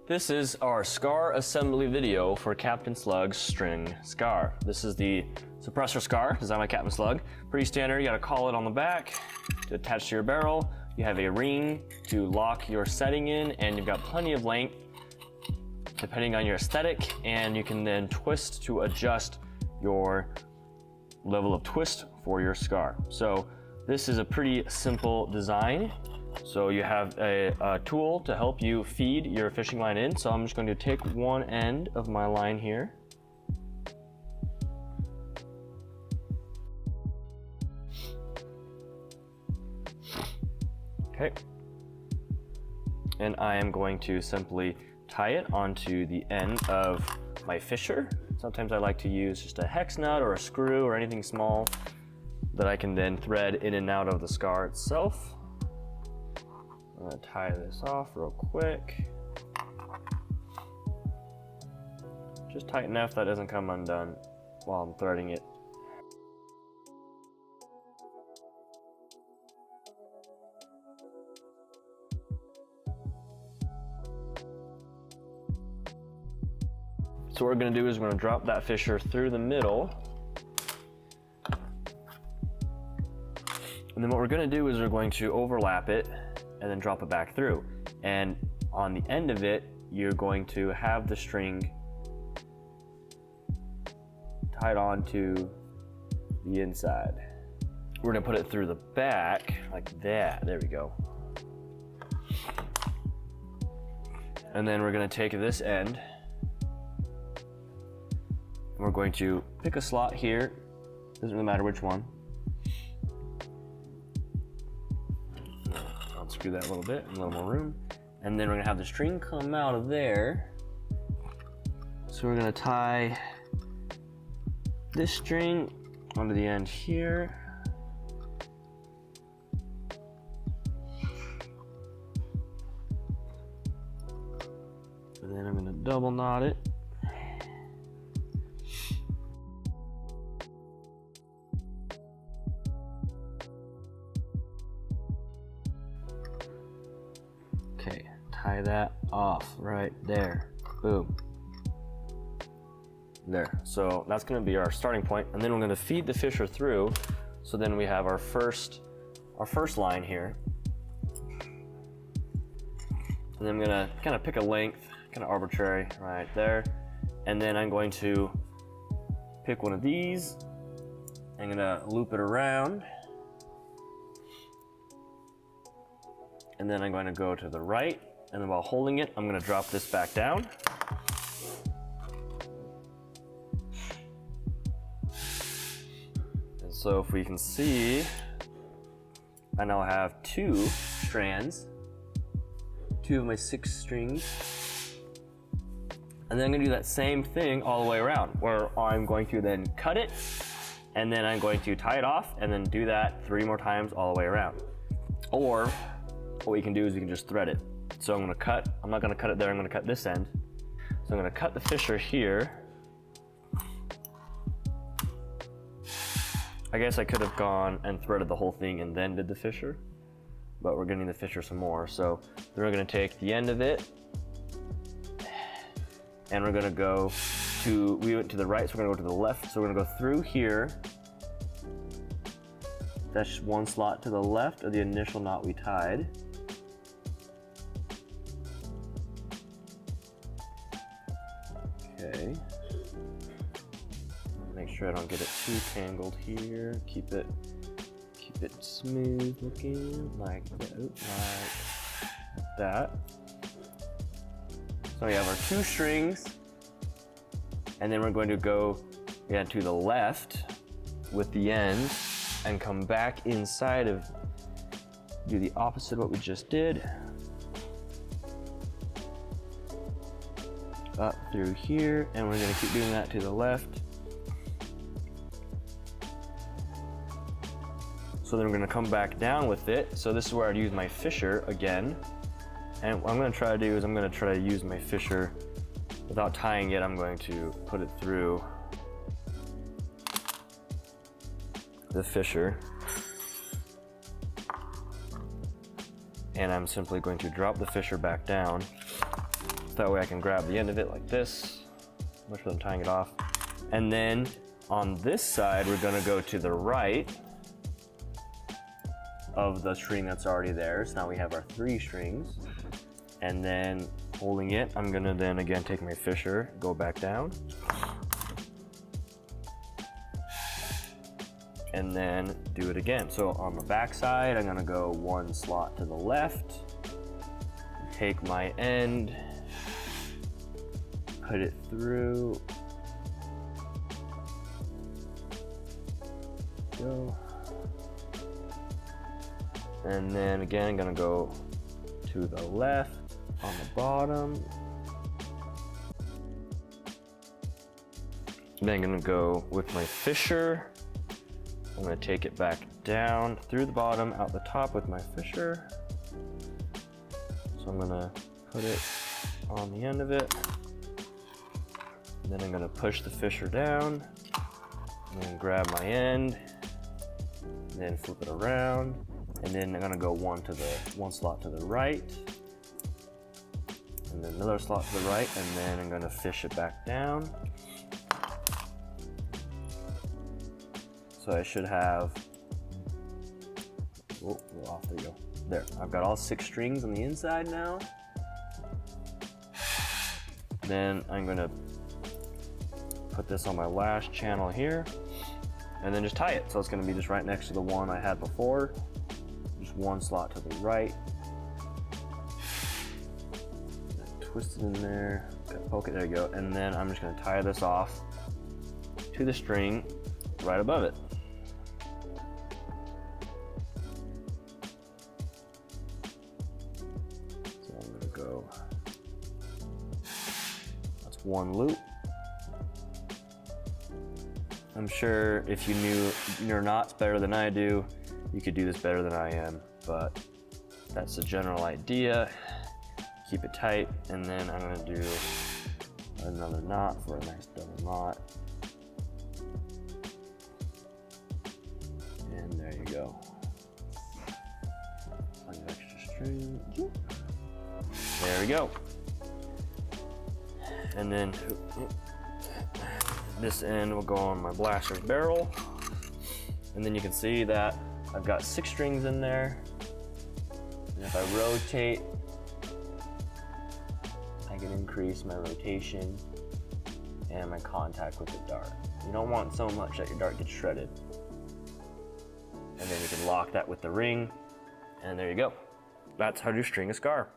This is our SCAR assembly video for Captain Slug's string SCAR. This is the suppressor SCAR designed by Captain Slug. Pretty standard, you got a collet on the back to attach to your barrel. You have a ring to lock your setting in, and you've got plenty of length depending on your aesthetic, and you can then twist to adjust your level of twist for your SCAR. So this is a pretty simple design. So you have a tool to help you feed your fishing line in. So I'm just going to take one end of my line here. Okay. And I am going to simply tie it onto the end of my fisher. Sometimes I like to use just a hex nut or a screw or anything small that I can then thread in and out of the SCAR itself. I'm gonna tie this off real quick. Just tight enough that doesn't come undone while I'm threading it. So what we're gonna do is we're gonna drop that fisher through the middle. And then what we're gonna do is we're going to overlap it and then drop it back through. And on the end of it, you're going to have the string tied onto the inside. We're gonna put it through the back like that. There we go. And then we're gonna take this end and we're going to pick a slot here. Doesn't really matter which one. Unscrew that a little bit, a little more room. And then we're gonna have the string come out of there. So we're gonna tie this string onto the end here. And then I'm gonna double knot it. Okay, tie that off right there. Boom. There. So that's going to be our starting point, and then we're going to feed the fisher through. So then we have our first line here. And then I'm going to kind of pick a length, kind of arbitrary, right there. And then I'm going to pick one of these. I'm going to loop it around. And then I'm going to go to the right, and then while holding it, I'm going to drop this back down. And so if we can see, I now have 2 strands, 2 of my 6 strings. And then I'm going to do that same thing all the way around, where I'm going to then cut it, and then I'm going to tie it off, and then do that 3 more times all the way around. Or what we can do is we can just thread it. So I'm gonna cut, I'm not gonna cut it there, I'm gonna cut this end. So I'm gonna cut the fisher here. I guess I could have gone and threaded the whole thing and then did the fisher, but we're gonna need the fisher some more. So then we're gonna take the end of it, and we're gonna go to, we went to the right, so we're gonna go to the left. So we're gonna go through here. That's just one slot to the left of the initial knot we tied. Okay. Make sure I don't get it too tangled here. Keep it smooth looking like that. Like that. So we have our 2 strings, and then we're going to go to the left with the end and come back inside of, do the opposite of what we just did. Up through here, and we're gonna keep doing that to the left. So then we're gonna come back down with it. So this is where I'd use my fisher again. And what I'm gonna try to do is I'm gonna try to use my fisher without tying it. I'm going to put it through the fisher. And I'm simply going to drop the fisher back down So that way I can grab the end of it like this, much better than tying it off. And then on this side, we're gonna go to the right of the string that's already there. So now we have our 3 strings. And then holding it, I'm gonna then again take my fisher, go back down. And then do it again. So on the back side, I'm gonna go 1 slot to the left, take my end, put it through, go. And then again, I'm gonna go to the left on the bottom. Then I'm gonna go with my fisher. I'm gonna take it back down through the bottom, out the top with my fisher. So I'm gonna put it on the end of it. And then I'm gonna push the fisher down, and then grab my end, and then flip it around. And then I'm gonna go one slot to the right, and then another slot to the right, and then I'm gonna fish it back down. So I should have, oh, we're off, there you go. There, I've got all 6 strings on the inside now. Then I'm gonna put this on my last channel here, and then just tie it. So it's gonna be just right next to the one I had before. Just 1 slot to the right. Twist it in there, poke it, there you go. And then I'm just gonna tie this off to the string right above it. That's 1 loop. I'm sure if you knew your knots better than I do, you could do this better than I am, but that's the general idea. Keep it tight, and then I'm gonna do another knot for a nice double knot. And there you go. Plenty of extra string. There we go. And then this end will go on my blaster's barrel. And then you can see that I've got 6 strings in there. And if I rotate, I can increase my rotation and my contact with the dart. You don't want so much that your dart gets shredded. And then you can lock that with the ring, and there you go. That's how to string a SCAR.